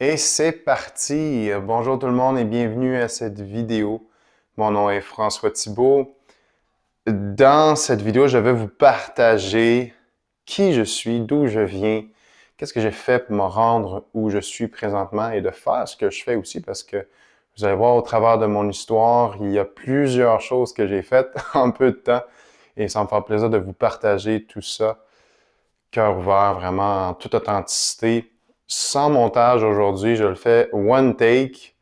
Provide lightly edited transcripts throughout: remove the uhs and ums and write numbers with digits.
Et c'est parti! Bonjour tout le monde et bienvenue à cette vidéo. Mon nom est François Thibault. Dans cette vidéo, je vais vous partager qui je suis, d'où je viens, qu'est-ce que j'ai fait pour me rendre où je suis présentement et de faire ce que je fais aussi parce que vous allez voir au travers de mon histoire, il y a plusieurs choses que j'ai faites en peu de temps et ça me fait plaisir de vous partager tout ça, cœur ouvert, vraiment en toute authenticité. Sans montage aujourd'hui, je le fais one take,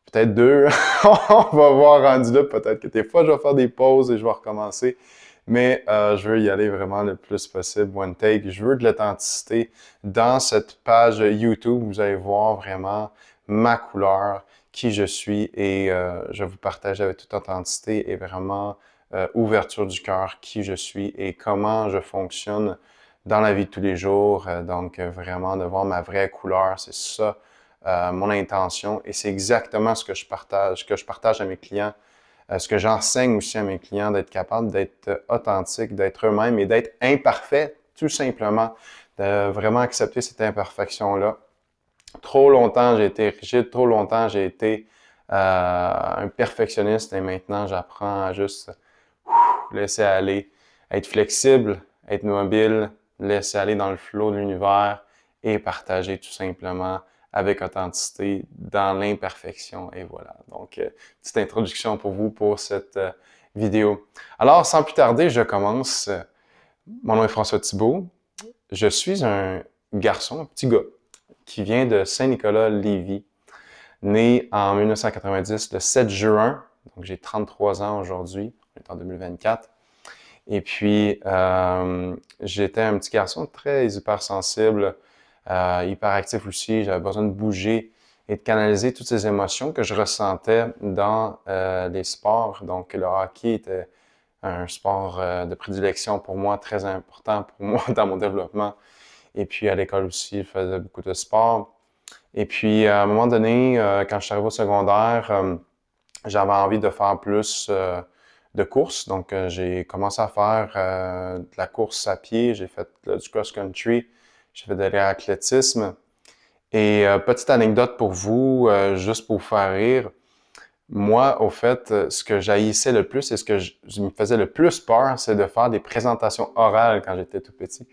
peut-être deux. On va voir rendu là, peut-être que des fois je vais faire des pauses et je vais recommencer. Mais je veux y aller vraiment le plus possible, one take. Je veux de l'authenticité. Dans cette page YouTube, vous allez voir vraiment ma couleur, qui je suis et je vais vous partager avec toute authenticité et vraiment ouverture du cœur qui je suis et comment je fonctionne dans la vie de tous les jours. Donc vraiment de voir ma vraie couleur, c'est ça mon intention et c'est exactement ce que je partage à mes clients, ce que j'enseigne aussi à mes clients, d'être capable d'être authentique, d'être eux-mêmes et d'être imparfait, tout simplement, de vraiment accepter cette imperfection-là. Trop longtemps, j'ai été rigide, trop longtemps, j'ai été un perfectionniste et maintenant, j'apprends à juste laisser aller, être flexible, être mobile, laisser aller dans le flot de l'univers et partager tout simplement avec authenticité dans l'imperfection. Et voilà. Donc, petite introduction pour vous pour cette vidéo. Alors, sans plus tarder, je commence. Mon nom est François Thibault. Je suis un garçon, un petit gars, qui vient de Saint-Nicolas-Lévis, né en 1990, le 7 juin. Donc, j'ai 33 ans aujourd'hui. On est en 2024. Et puis, j'étais un petit garçon très hypersensible, hyperactif aussi. J'avais besoin de bouger et de canaliser toutes ces émotions que je ressentais dans les sports. Donc, le hockey était un sport de prédilection pour moi, très important pour moi dans mon développement. Et puis, à l'école aussi, je faisais beaucoup de sport. Et puis, à un moment donné, quand je suis arrivé au secondaire, j'avais envie de faire plus de courses. Donc, j'ai commencé à faire de la course à pied. J'ai fait du cross-country. J'ai fait de l'athlétisme. Et petite anecdote pour vous, juste pour vous faire rire. Moi, au fait, ce que j'haïssais le plus et ce que je me faisait le plus peur, c'est de faire des présentations orales quand j'étais tout petit.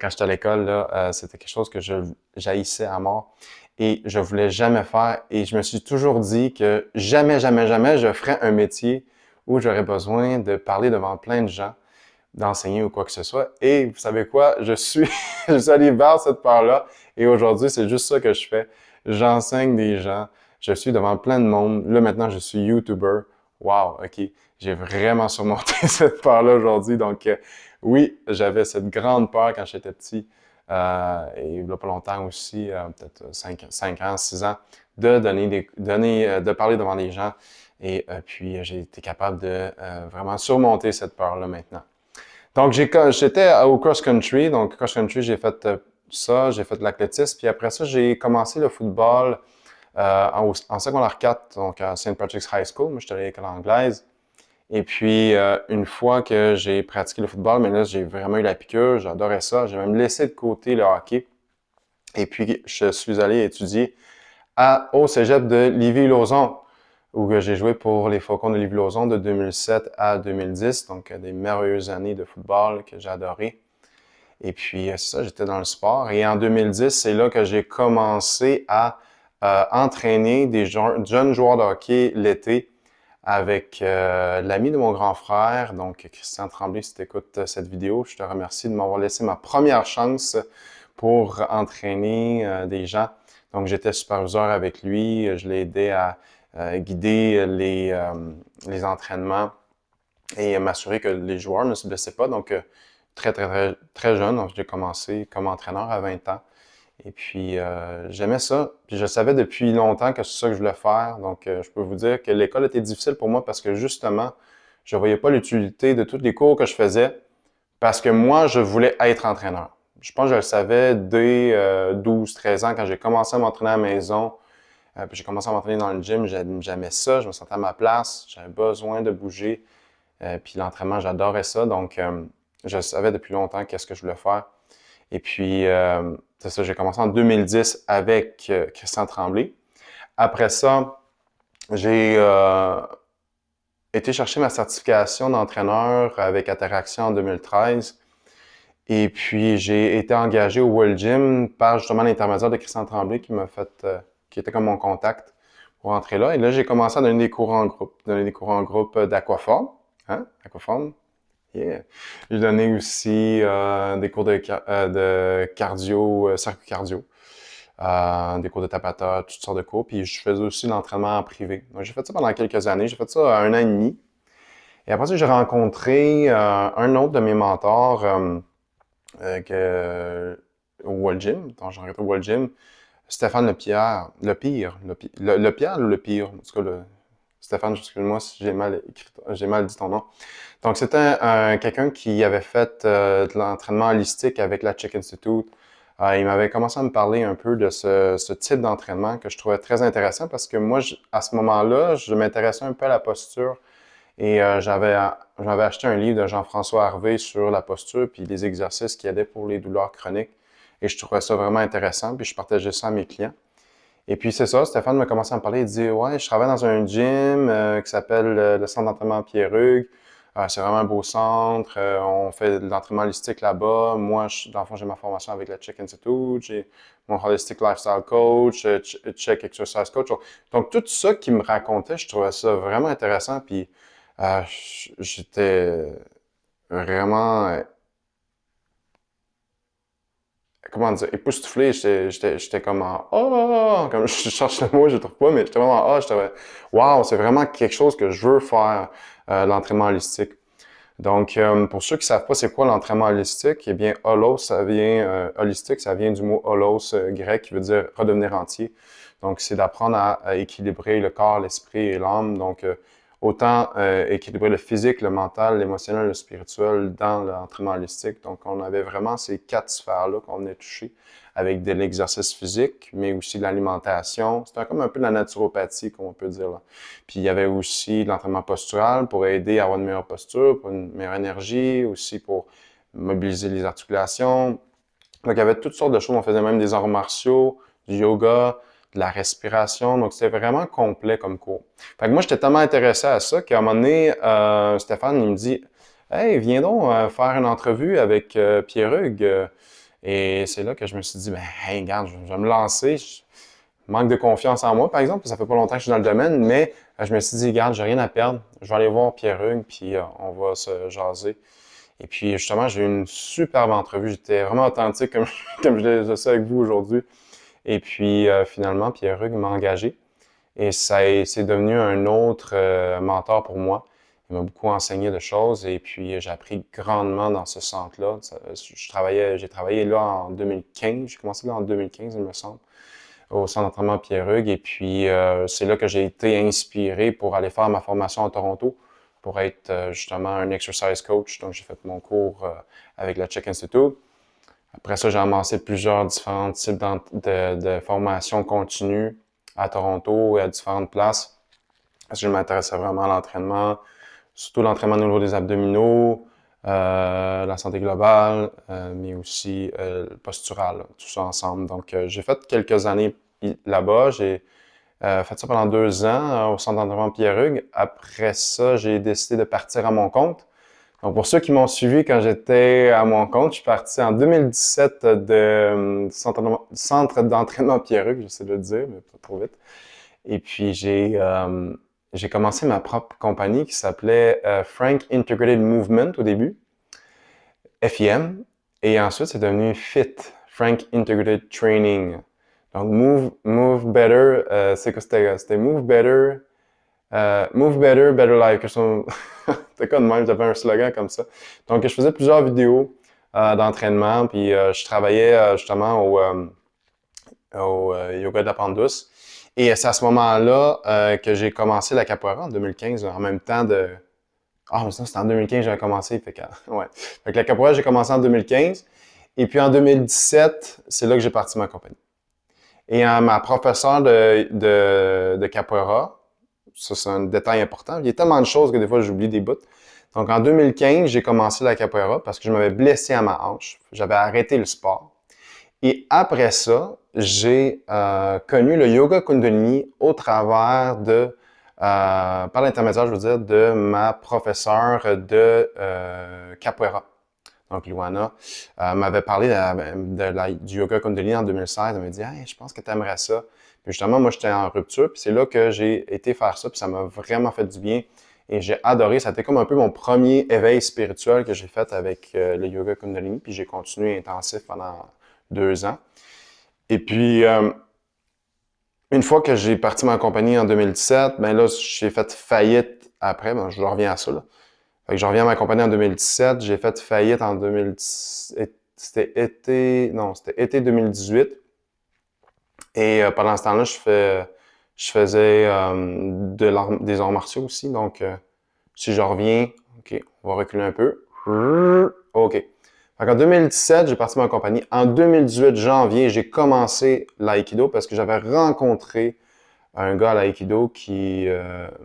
Quand j'étais à l'école, là, c'était quelque chose que j'haïssais à mort et je voulais jamais faire. Et je me suis toujours dit que jamais, jamais, jamais je ferais un métier où j'aurais besoin de parler devant plein de gens, d'enseigner ou quoi que ce soit. Et vous savez quoi? Je suis allé vers cette part-là et aujourd'hui, c'est juste ça que je fais. J'enseigne des gens. Je suis devant plein de monde. Là, maintenant, je suis YouTuber. Wow, OK. J'ai vraiment surmonté cette peur-là aujourd'hui. Donc, oui, j'avais cette grande peur quand j'étais petit. Et il n'y a pas longtemps aussi, peut-être 5 ans, 6 ans, de parler devant des gens. Et puis, j'ai été capable de vraiment surmonter cette peur-là maintenant. Donc, j'étais au cross-country. Donc, cross-country, j'ai fait ça, j'ai fait de l'athlétisme. Puis après ça, j'ai commencé le football en secondaire 4, donc à St. Patrick's High School. Moi, j'étais à l'école anglaise. Et puis, une fois que j'ai pratiqué le football, mais là, j'ai vraiment eu la piqûre, j'adorais ça. J'ai même laissé de côté le hockey. Et puis, je suis allé étudier au cégep de Lévis-Lauzon, où j'ai joué pour les Faucons de Lévis-Lauzon de 2007 à 2010. Donc, des merveilleuses années de football que j'ai adoré. Et puis, c'est ça, j'étais dans le sport. Et en 2010, c'est là que j'ai commencé à entraîner des jeunes joueurs de hockey l'été avec l'ami de mon grand frère, donc Christian Tremblay, si tu écoutes cette vidéo, je te remercie de m'avoir laissé ma première chance pour entraîner des gens. Donc, j'étais superviseur avec lui, je l'ai aidé à guider les entraînements et m'assurer que les joueurs ne se blessaient pas. Donc, très, très, très, très jeune, donc j'ai commencé comme entraîneur à 20 ans. Et puis, j'aimais ça. Puis, je savais depuis longtemps que c'est ça que je voulais faire. Donc, je peux vous dire que l'école était difficile pour moi parce que justement, je voyais pas l'utilité de tous les cours que je faisais parce que moi, je voulais être entraîneur. Je pense que je le savais dès 12, 13 ans quand j'ai commencé à m'entraîner à la maison. Puis j'ai commencé à m'entraîner dans le gym. J'aimais ça. Je me sentais à ma place. J'avais besoin de bouger. Puis l'entraînement, j'adorais ça. Donc, je savais depuis longtemps qu'est-ce que je voulais faire. Et puis, c'est ça, j'ai commencé en 2010 avec Christian Tremblay. Après ça, j'ai été chercher ma certification d'entraîneur avec Interaction en 2013. Et puis, j'ai été engagé au World Gym par justement l'intermédiaire de Christian Tremblay qui m'a fait, qui était comme mon contact pour entrer là. Et là, j'ai commencé à donner des cours en groupe, d'aquaforme, hein, aquaforme. Yeah. J'ai donné aussi des cours de cardio, cercle cardio, des cours de Tabata, toutes sortes de cours. Puis je faisais aussi l'entraînement en privé. Donc j'ai fait ça pendant quelques années. J'ai fait ça 1 an et demi. Et après ça, j'ai rencontré un autre de mes mentors au World Gym. Donc j'ai rencontré au World Gym, Stéphane Lepierre ou le pire? En tout cas, Stéphane, excuse-moi si j'ai mal dit ton nom. Donc, c'était quelqu'un qui avait fait de l'entraînement holistique avec la Chick Institute. Il m'avait commencé à me parler un peu de ce type d'entraînement que je trouvais très intéressant parce que moi, à ce moment-là, je m'intéressais un peu à la posture et j'avais acheté un livre de Jean-François Harvey sur la posture puis les exercices qui aidaient pour les douleurs chroniques. Et je trouvais ça vraiment intéressant, puis je partageais ça à mes clients. Et puis c'est ça, Stéphane m'a commencé à me parler, il dit « Ouais, je travaille dans un gym qui s'appelle le centre d'entraînement Pierre-Hugues. C'est vraiment un beau centre, on fait de l'entraînement holistique là-bas. Moi, dans le fond, j'ai ma formation avec la Chick Institute, j'ai mon Holistic Lifestyle Coach, Check Exercise Coach. » Donc tout ça qu'il me racontait, je trouvais ça vraiment intéressant, puis j'étais vraiment comment dire, époustouflé, j'étais comme en ah, comme je cherche le mot, je le trouve pas, mais j'étais vraiment en ah, j'étais wow, c'est vraiment quelque chose que je veux faire, l'entraînement holistique. Donc, pour ceux qui savent pas c'est quoi l'entraînement holistique, eh bien, holos, ça vient, holistique, ça vient du mot holos grec qui veut dire redevenir entier. Donc, c'est d'apprendre à équilibrer le corps, l'esprit et l'âme. Donc, autant équilibrer le physique, le mental, l'émotionnel, le spirituel dans l'entraînement holistique. Donc, on avait vraiment ces 4 sphères-là qu'on venait toucher avec de l'exercice physique, mais aussi de l'alimentation. C'était comme un peu de la naturopathie, comme on peut dire là. Puis, il y avait aussi de l'entraînement postural pour aider à avoir une meilleure posture, pour une meilleure énergie, aussi pour mobiliser les articulations. Donc, il y avait toutes sortes de choses. On faisait même des arts martiaux, du yoga, de la respiration. Donc, c'était vraiment complet comme cours. Fait que moi, j'étais tellement intéressé à ça qu'à un moment donné, Stéphane, il me dit « Hey, viens donc faire une entrevue avec Pierre-Hugues. » Et c'est là que je me suis dit « Ben, hey, regarde, je vais me lancer. Je manque de confiance en moi, par exemple, ça fait pas longtemps que je suis dans le domaine, mais je me suis dit « Regarde, j'ai rien à perdre. Je vais aller voir Pierre-Hugues, puis on va se jaser. » Et puis, justement, j'ai eu une superbe entrevue. J'étais vraiment authentique comme je le sais avec vous aujourd'hui. Et puis, finalement, Pierre-Hugues m'a engagé. Et c'est devenu un autre mentor pour moi. Il m'a beaucoup enseigné de choses. Et puis, j'ai appris grandement dans ce centre-là. J'ai travaillé là en 2015. J'ai commencé là en 2015, il me semble, au centre d'entraînement Pierre-Hugues. Et puis, c'est là que j'ai été inspiré pour aller faire ma formation à Toronto, pour être justement un exercise coach. Donc, j'ai fait mon cours avec la Chick Institute. Après ça, j'ai amassé plusieurs différents types de formations continues à Toronto et à différentes places. Parce que je m'intéressais vraiment à l'entraînement, surtout l'entraînement au niveau des abdominaux, la santé globale, mais aussi le postural, tout ça ensemble. Donc, j'ai fait quelques années là-bas. J'ai fait ça pendant 2 ans au centre d'entraînement Pierre-Hugues. Après ça, j'ai décidé de partir à mon compte. Donc, pour ceux qui m'ont suivi quand j'étais à mon compte, je suis parti en 2017 centre d'entraînement Pierre-Hugues, j'essaie de le dire, mais pas trop vite. Et puis, j'ai commencé ma propre compagnie qui s'appelait Frank Integrated Movement au début, FIM. Et ensuite, c'est devenu FIT, Frank Integrated Training. Donc, Move Better, c'est quoi c'était Move Better, Better Life. C'était quoi de même, j'avais un slogan comme ça. Donc, je faisais plusieurs vidéos d'entraînement, puis je travaillais justement au yoga de la pente douce. Et c'est à ce moment-là que j'ai commencé la capoeira en 2015, en même temps de... Ah, mais ça, c'était en 2015 que j'avais commencé, fait que... Ouais. Fait que la capoeira, j'ai commencé en 2015. Et puis en 2017, c'est là que j'ai parti ma compagnie. Et ma professeure de capoeira, ça c'est un détail important, il y a tellement de choses que des fois j'oublie des bouts. Donc, en 2015, j'ai commencé la capoeira parce que je m'avais blessé à ma hanche. J'avais arrêté le sport. Et après ça, j'ai connu le yoga Kundalini au travers par l'intermédiaire, je veux dire, de ma professeure de capoeira. Donc, Luana m'avait parlé du yoga Kundalini en 2016. Elle m'a dit « Hey, je pense que tu aimerais ça. » Puis justement, moi, j'étais en rupture. Puis c'est là que j'ai été faire ça. Puis ça m'a vraiment fait du bien. Et j'ai adoré. Ça a été comme un peu mon premier éveil spirituel que j'ai fait avec le yoga Kundalini. Puis j'ai continué intensif pendant 2 ans. Et puis, une fois que j'ai parti ma compagnie en 2017, ben là, j'ai fait faillite après. Ben, je reviens à ça, là. Fait que je reviens à ma compagnie en 2017. J'ai fait faillite en 2010. C'était été 2018. Et pendant ce temps-là, je faisais des arts martiaux aussi. Donc, si je reviens, OK, on va reculer un peu. OK. En 2017, j'ai parti ma compagnie. En 2018, janvier, j'ai commencé l'aïkido parce que j'avais rencontré un gars à l'aïkido qui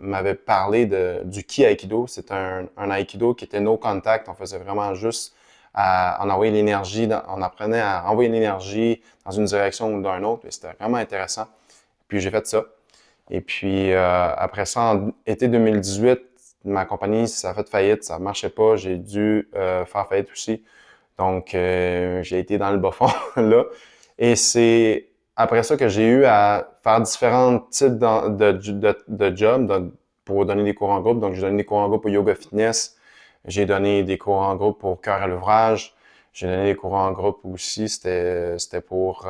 m'avait parlé du ki aïkido. C'est un aïkido qui était no contact. On faisait vraiment juste en envoyer l'énergie, on apprenait à envoyer l'énergie dans une direction ou dans une autre. C'était vraiment intéressant. Puis j'ai fait ça. Et puis après ça, en été 2018, ma compagnie, ça a fait faillite, ça ne marchait pas. J'ai dû faire faillite aussi. Donc, j'ai été dans le bas fond, là. Et c'est après ça que j'ai eu à faire différents types de jobs pour donner des cours en groupe. Donc, j'ai donné des cours en groupe au yoga fitness. J'ai donné des cours en groupe pour cœur à l'ouvrage. J'ai donné des cours en groupe aussi. C'était pour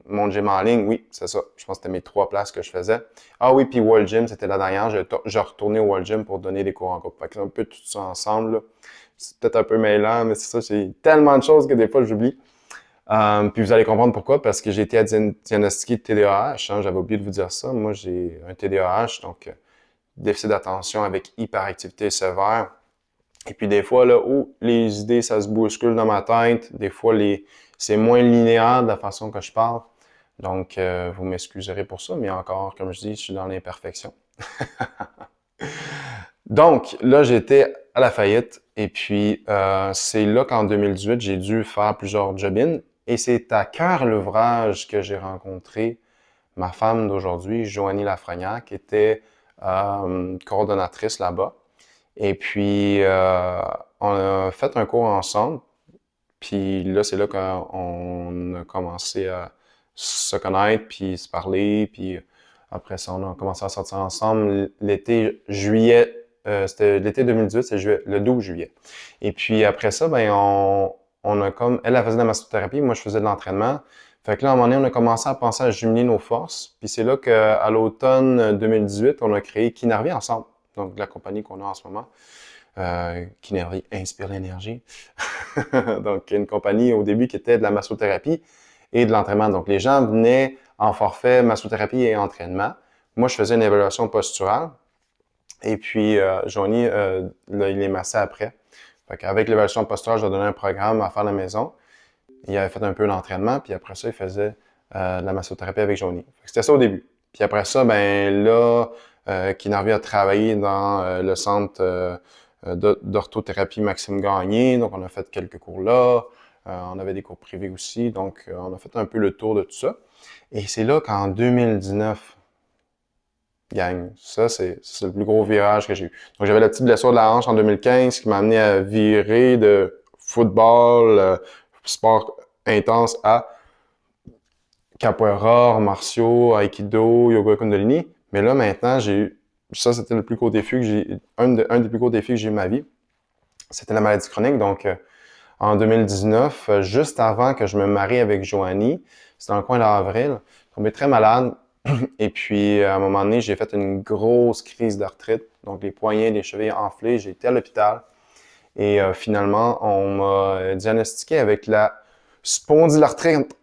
mon gym en ligne. Oui, c'est ça. Je pense que c'était mes 3 places que je faisais. Ah oui, puis World Gym, c'était la dernière. J'ai retourné au World Gym pour donner des cours en groupe. Fait que c'est un peu tout ça ensemble, là. C'est peut-être un peu mêlant, mais c'est ça, j'ai tellement de choses que des fois j'oublie. Puis vous allez comprendre pourquoi, parce que j'ai été diagnostiqué de TDAH. Hein, j'avais oublié de vous dire ça. Moi, j'ai un TDAH, donc déficit d'attention avec hyperactivité sévère. Et puis des fois, là, où les idées, ça se bouscule dans ma tête. Des fois, c'est moins linéaire de la façon que je parle. Donc, vous m'excuserez pour ça, mais encore, comme je dis, je suis dans l'imperfection. Donc, là, j'étais à la faillite. Et puis, c'est là qu'en 2018, j'ai dû faire plusieurs job-ins. Et c'est à Cœur l'ouvrage que j'ai rencontré ma femme d'aujourd'hui, Joanie Lafrenière, qui était coordonnatrice là-bas. Et puis, on a fait un cours ensemble. Puis là, c'est là qu'on a commencé à se connaître, puis se parler. Puis après ça, on a commencé à sortir ensemble c'était l'été 2018, c'est le 12 juillet. Et puis après ça, ben on a comme, elle faisait de la massothérapie, moi je faisais de l'entraînement. Fait que là, à un moment donné, on a commencé à penser à jumeler nos forces. Puis c'est là qu'à l'automne 2018, on a créé Kinarvi ensemble. Donc la compagnie qu'on a en ce moment. Kinarvi inspire l'énergie. Donc une compagnie au début qui était de la massothérapie et de l'entraînement. Donc les gens venaient en forfait massothérapie et entraînement. Moi, je faisais une évaluation posturale. Et puis, Joanie, là, il est massé après. Fait qu'avec l'évaluation posturale, je lui ai donné un programme à faire à la maison. Il avait fait un peu d'entraînement, puis après ça, il faisait de la massothérapie avec Joanie. C'était ça au début. Puis après ça, ben là, Kinarvi a travaillé dans le centre d'orthothérapie Maxime Gagné. Donc, on a fait quelques cours là. On avait des cours privés aussi. Donc, on a fait un peu le tour de tout ça. Et c'est là qu'en 2019, gang. Ça, c'est le plus gros virage que j'ai eu. Donc, j'avais la petite blessure de la hanche en 2015 qui m'a amené à virer de football, sport intense à capoeira, arts martiaux, aikido, yoga kundalini. Mais là, maintenant, ça, c'était le plus gros défi que un des plus gros défis que j'ai eu de ma vie. C'était la maladie chronique. Donc, en 2019, juste avant que je me marie avec Joanie, c'était dans le coin d'avril, je tombé très malade. Et puis, à un moment donné, j'ai fait une grosse crise d'arthrite. Donc, les poignets, les chevilles enflés. J'ai été à l'hôpital. Et finalement, on m'a diagnostiqué avec la spondylarthrite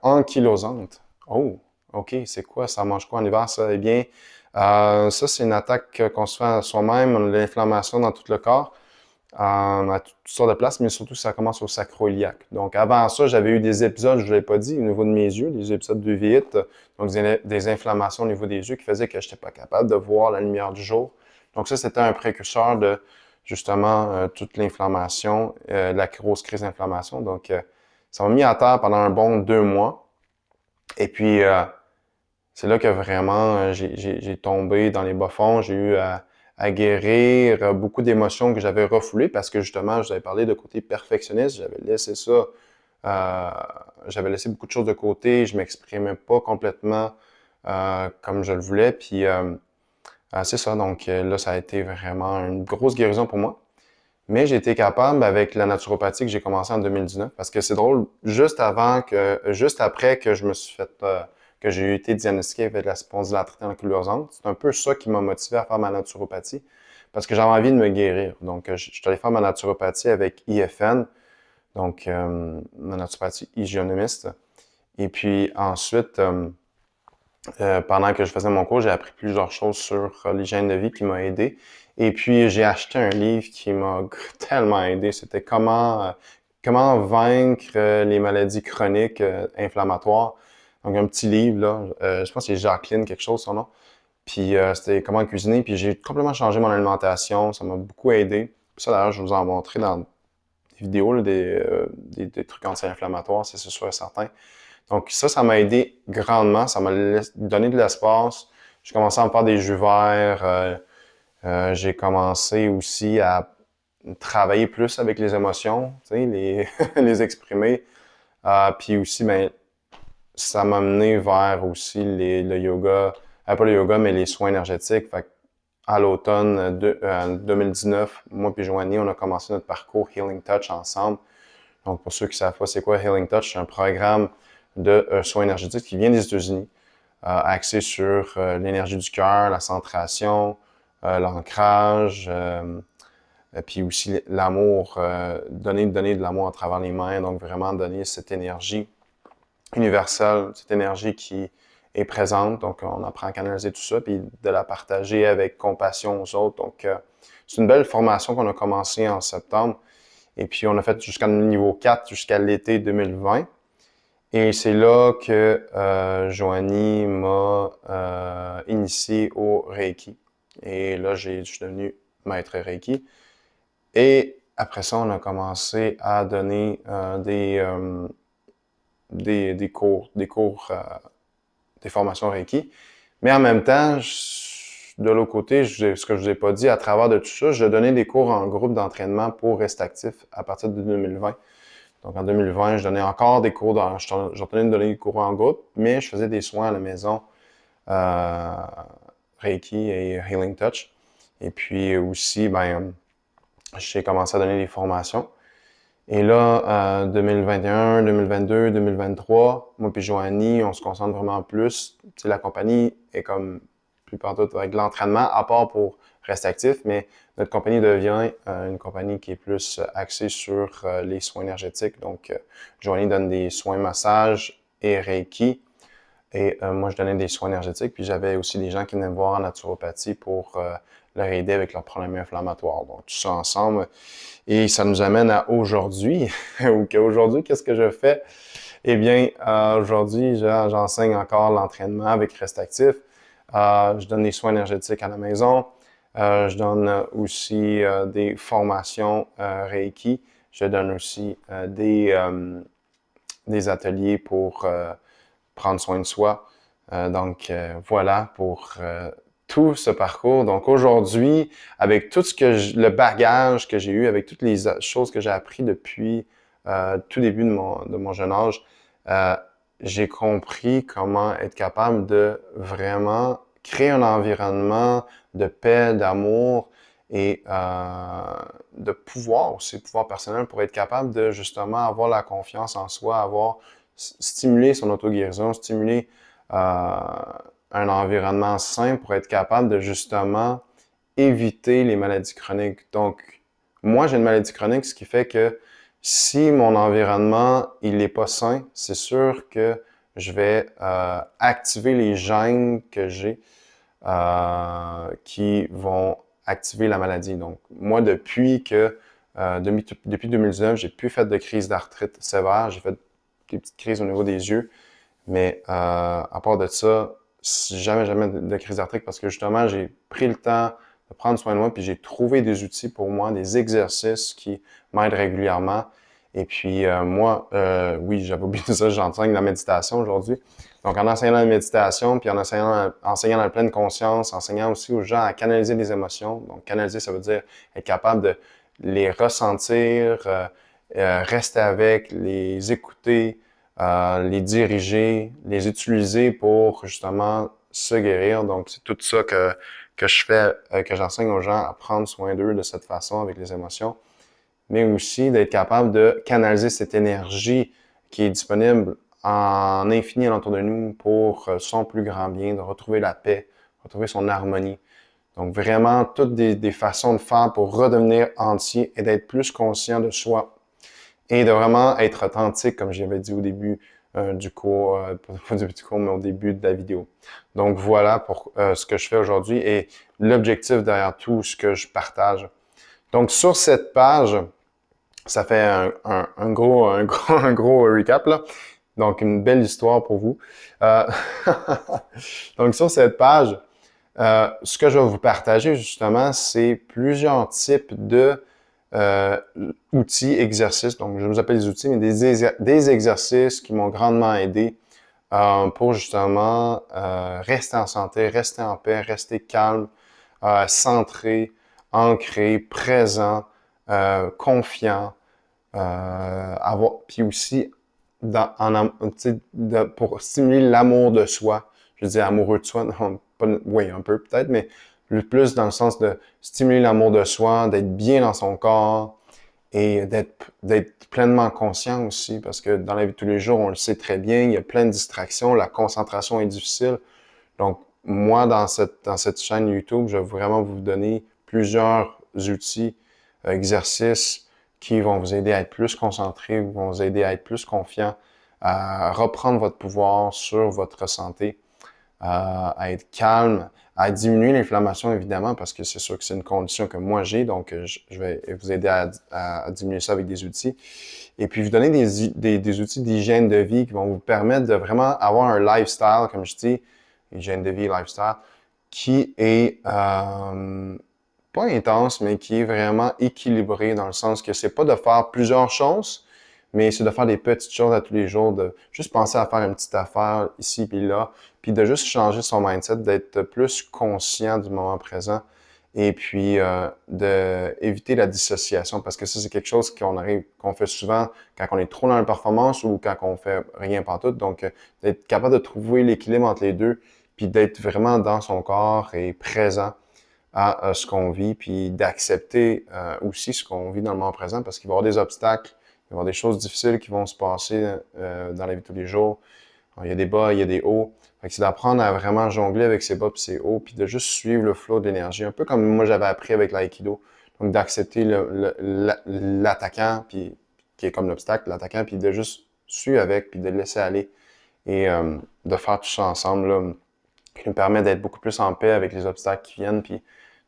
ankylosante. Oh, OK, c'est quoi? Ça mange quoi en hiver, ça? Eh bien, ça, c'est une attaque qu'on se fait à soi-même. On a de l'inflammation dans tout le corps, à toutes sortes de places, mais surtout, ça commence au sacro-iliaque. Donc, avant ça, j'avais eu des épisodes, je ne l'ai pas dit, au niveau de mes yeux, des épisodes d'uvite, donc des inflammations au niveau des yeux qui faisaient que je n'étais pas capable de voir la lumière du jour. Donc ça, c'était un précurseur de justement toute l'inflammation, la grosse crise d'inflammation. Donc ça m'a mis à terre pendant un bon 2 mois. Et puis c'est là que vraiment j'ai tombé dans les bas-fonds. J'ai eu à guérir beaucoup d'émotions que j'avais refoulées parce que justement, je vous avais parlé de côté perfectionniste. J'avais laissé ça, euh, j'avais laissé beaucoup de choses de côté. Je m'exprimais pas complètement comme je le voulais. Puis c'est ça. Donc là, ça a été vraiment une grosse guérison pour moi. Mais j'ai été capable avec la naturopathie que j'ai commencé en 2019 parce que c'est drôle, juste après que je me suis fait, que j'ai été diagnostiqué avec la spondylarthrite ankylosante, c'est un peu ça qui m'a motivé à faire ma naturopathie parce que j'avais envie de me guérir. Donc, je suis allé faire ma naturopathie avec IFN, donc ma naturopathie hygiénomiste. Et puis ensuite, pendant que je faisais mon cours, j'ai appris plusieurs choses sur l'hygiène de vie qui m'a aidé. Et puis, j'ai acheté un livre qui m'a tellement aidé. C'était comment vaincre les maladies chroniques inflammatoires. Donc, un petit livre, là. Je pense que c'est Jacqueline, quelque chose, son nom. Puis, c'était comment cuisiner. Puis, j'ai complètement changé mon alimentation. Ça m'a beaucoup aidé. Puis ça, d'ailleurs, je vous en montrer dans des vidéos, là, des trucs anti-inflammatoires, c'est sûr et certain. Donc ça m'a aidé grandement. Ça m'a donné de l'espace. J'ai commencé à me faire des jus verts. J'ai commencé aussi à travailler plus avec les émotions, tu sais, les exprimer. Puis aussi, ben, ça m'a mené vers aussi le yoga, pas le yoga, mais les soins énergétiques. Fait à l'automne 2019, moi et Joanie, on a commencé notre parcours Healing Touch ensemble. Donc, pour ceux qui ne savent pas c'est quoi Healing Touch, c'est un programme de soins énergétiques qui vient des États-Unis, axé sur l'énergie du cœur, la centration, l'ancrage, puis aussi l'amour, donner de l'amour à travers les mains, donc vraiment donner cette énergie universelle, cette énergie qui est présente. Donc, on apprend à canaliser tout ça, puis de la partager avec compassion aux autres. Donc, c'est une belle formation qu'on a commencé en septembre. Et puis, on a fait jusqu'au niveau 4, jusqu'à l'été 2020. Et c'est là que Joanie m'a initié au Reiki. Et là, je suis devenu maître Reiki. Et après ça, on a commencé à donner des cours, des formations Reiki. Mais en même temps, de l'autre côté, ce que je vous ai pas dit, à travers de tout ça, je donnais des cours en groupe d'entraînement pour rester actif à partir de 2020. Donc en 2020, je donnais encore des cours, je retenais de donner des cours en groupe, mais je faisais des soins à la maison, Reiki et Healing Touch. Et puis aussi, ben, j'ai commencé à donner des formations. Et là, 2021, 2022, 2023, moi puis Joanie, on se concentre vraiment plus. Tu sais, la compagnie est comme plus partout avec l'entraînement, à part pour rester actif, mais notre compagnie devient une compagnie qui est plus axée sur les soins énergétiques. Donc, Joanie donne des soins massage et Reiki. Et moi, je donnais des soins énergétiques. Puis j'avais aussi des gens qui venaient me voir en naturopathie pour leur aider avec leurs problèmes inflammatoires. Donc, tout ça ensemble. Et ça nous amène à aujourd'hui. Ou qu'aujourd'hui, qu'est-ce que je fais? Eh bien, aujourd'hui, j'enseigne encore l'entraînement avec Reste Actif. Je donne des soins énergétiques à la maison. Je donne aussi des formations Reiki. Je donne aussi des ateliers pour prendre soin de soi. Donc, voilà pour tout ce parcours. Donc, aujourd'hui, avec tout le bagage que j'ai eu, avec toutes les choses que j'ai appris depuis tout début de mon jeune âge, j'ai compris comment être capable de vraiment créer un environnement de paix, d'amour et de pouvoir aussi, pouvoir personnel pour être capable de justement avoir la confiance en soi, stimuler son auto-guérison, stimuler un environnement sain pour être capable de justement éviter les maladies chroniques. Donc, moi, j'ai une maladie chronique, ce qui fait que si mon environnement, il n'est pas sain, c'est sûr que je vais activer les gènes que j'ai qui vont activer la maladie. Donc, moi, depuis 2019, j'ai plus fait de crise d'arthrite sévère. J'ai fait des petites crises au niveau des yeux. Mais à part de ça, jamais de crise d'arthrite parce que justement, j'ai pris le temps de prendre soin de moi, puis j'ai trouvé des outils pour moi, des exercices qui m'aident régulièrement. Et puis moi, oui, j'avais oublié ça, j'enseigne la méditation aujourd'hui. Donc en enseignant la méditation, puis en enseignant la pleine conscience, enseignant aussi aux gens à canaliser les émotions. Donc canaliser, ça veut dire être capable de les ressentir, rester avec, les écouter, les diriger, les utiliser pour justement se guérir. Donc, c'est tout ça que je fais, que j'enseigne aux gens à prendre soin d'eux de cette façon avec les émotions, mais aussi d'être capable de canaliser cette énergie qui est disponible en infini alentour de nous pour son plus grand bien, de retrouver la paix, retrouver son harmonie. Donc, vraiment, toutes des façons de faire pour redevenir entier et d'être plus conscient de soi et de vraiment être authentique, comme j'avais dit au début du cours, pas au début du cours, mais au début de la vidéo. Donc voilà pour ce que je fais aujourd'hui et l'objectif derrière tout ce que je partage. Donc sur cette page, ça fait un gros recap là. Donc une belle histoire pour vous. Donc sur cette page, ce que je vais vous partager justement, c'est plusieurs types de outils, exercices. Donc, je vous appelle des outils, mais des exercices qui m'ont grandement aidé pour justement rester en santé, rester en paix, rester calme, centré, ancré, présent, confiant, puis aussi pour stimuler l'amour de soi. Je dis amoureux de soi, non, pas, oui, un peu peut-être, mais le plus dans le sens de stimuler l'amour de soi, d'être bien dans son corps et d'être pleinement conscient aussi, parce que dans la vie de tous les jours, on le sait très bien, il y a plein de distractions, la concentration est difficile. Donc, moi, dans cette chaîne YouTube, je vais vraiment vous donner plusieurs outils, exercices qui vont vous aider à être plus concentré, vont vous aider à être plus confiant, à reprendre votre pouvoir sur votre santé, à être calme, à diminuer l'inflammation évidemment, parce que c'est sûr que c'est une condition que moi j'ai, donc je vais vous aider à diminuer ça avec des outils. Et puis vous donner des outils d'hygiène de vie qui vont vous permettre de vraiment avoir un lifestyle, comme je dis, hygiène de vie, lifestyle, qui est pas intense, mais qui est vraiment équilibré dans le sens que c'est pas de faire plusieurs choses, mais c'est de faire des petites choses à tous les jours, de juste penser à faire une petite affaire ici puis là, puis de juste changer son mindset, d'être plus conscient du moment présent et puis d'éviter la dissociation parce que ça, c'est quelque chose qu'on fait souvent quand on est trop dans la performance ou quand on fait rien pantoute. Donc, d'être capable de trouver l'équilibre entre les deux puis d'être vraiment dans son corps et présent à ce qu'on vit, puis d'accepter aussi ce qu'on vit dans le moment présent parce qu'il va y avoir des obstacles, il va y avoir des choses difficiles qui vont se passer dans la vie de tous les jours. Alors, il y a des bas, il y a des hauts. Fait que c'est d'apprendre à vraiment jongler avec ses bas et ses hauts, puis de juste suivre le flow d'énergie, un peu comme moi j'avais appris avec l'aïkido. Donc d'accepter l'attaquant, puis qui est comme l'obstacle, l'attaquant, puis de juste suivre avec, puis de le laisser aller et de faire tout ça ensemble là, qui nous permet d'être beaucoup plus en paix avec les obstacles qui viennent, puis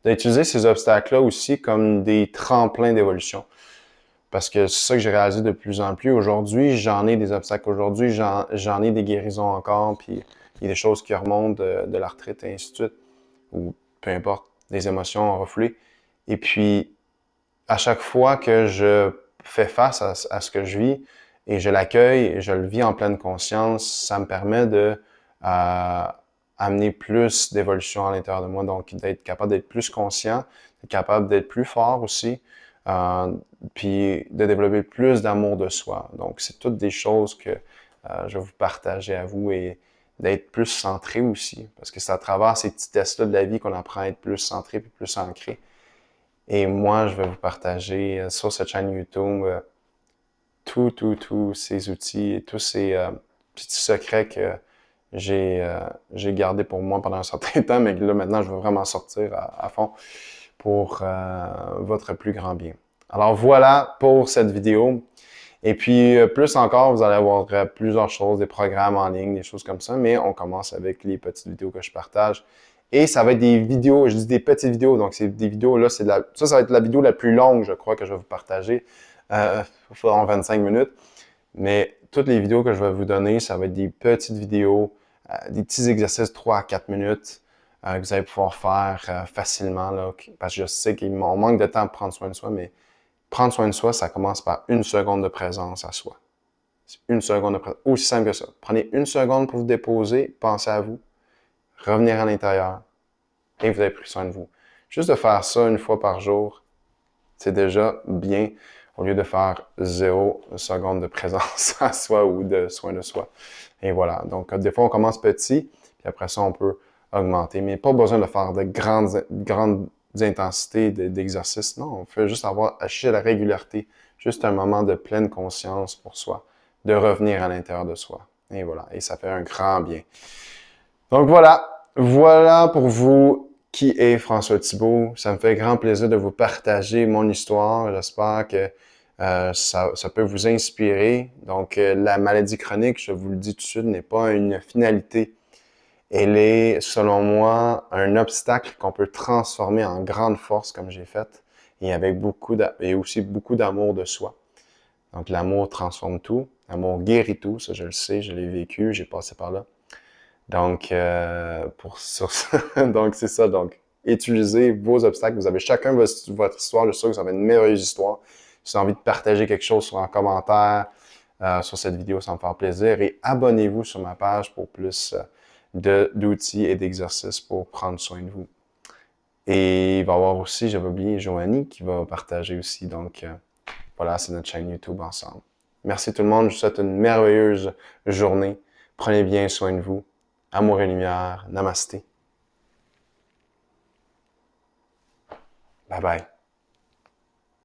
d'utiliser ces obstacles-là aussi comme des tremplins d'évolution. Parce que c'est ça que j'ai réalisé de plus en plus. Aujourd'hui, j'en ai des obstacles. Aujourd'hui, j'en ai des guérisons encore, puis il y a des choses qui remontent de la retraite et ainsi de suite, ou peu importe, des émotions refoulées. Et puis, à chaque fois que je fais face à ce que je vis et je l'accueille et je le vis en pleine conscience, ça me permet de amener plus d'évolution à l'intérieur de moi. Donc, d'être capable d'être plus conscient, d'être capable d'être plus fort aussi, puis de développer plus d'amour de soi. Donc, c'est toutes des choses que je vais vous partager à vous et d'être plus centré aussi. Parce que c'est à travers ces petits tests-là de la vie qu'on apprend à être plus centré puis plus ancré. Et moi, je vais vous partager sur cette chaîne YouTube tous ces outils et tous ces petits secrets que j'ai gardé pour moi pendant un certain temps, mais que là, maintenant, je veux vraiment sortir à fond pour votre plus grand bien. Alors voilà pour cette vidéo. Et puis, plus encore, vous allez avoir plusieurs choses, des programmes en ligne, des choses comme ça, mais on commence avec les petites vidéos que je partage. Et ça va être des vidéos, je dis des petites vidéos, donc c'est des vidéos, là, ça va être la vidéo la plus longue, je crois, que je vais vous partager, en 25 minutes. Mais toutes les vidéos que je vais vous donner, ça va être des petites vidéos, des petits exercices 3 à 4 minutes, que vous allez pouvoir faire facilement, là, parce que je sais qu'on manque de temps pour prendre soin de soi, mais prendre soin de soi, ça commence par 1 seconde de présence à soi. C'est 1 seconde de présence. Aussi simple que ça. Prenez 1 seconde pour vous déposer, pensez à vous, revenir à l'intérieur, et vous avez pris soin de vous. Juste de faire ça 1 fois par jour, c'est déjà bien, au lieu de faire 0 seconde de présence à soi ou de soin de soi. Et voilà. Donc, des fois, on commence petit, puis après ça, on peut augmenter. Mais pas besoin de faire de grandes intensités d'exercice. Non, on fait juste acheter la régularité. Juste un moment de pleine conscience pour soi, de revenir à l'intérieur de soi. Et voilà. Et ça fait un grand bien. Donc voilà. Voilà pour vous qui est François Thibault. Ça me fait grand plaisir de vous partager mon histoire. J'espère que ça peut vous inspirer. Donc, la maladie chronique, je vous le dis tout de suite, n'est pas une finalité. Elle est, selon moi, un obstacle qu'on peut transformer en grande force, comme j'ai fait, et aussi beaucoup d'amour de soi. Donc, l'amour transforme tout. L'amour guérit tout. Ça, je le sais, je l'ai vécu, j'ai passé par là. Donc, donc c'est ça. Donc, utilisez vos obstacles. Vous avez chacun votre histoire. Je suis sûr que vous avez une merveilleuse histoire. Si vous avez envie de partager quelque chose en commentaire sur cette vidéo, ça me fera plaisir. Et abonnez-vous sur ma page pour plus d'outils et d'exercices pour prendre soin de vous. Et il va y avoir aussi, j'avais oublié, Joanie qui va partager aussi. Donc, voilà, c'est notre chaîne YouTube ensemble. Merci tout le monde. Je vous souhaite une merveilleuse journée. Prenez bien soin de vous. Amour et lumière. Namasté. Bye bye.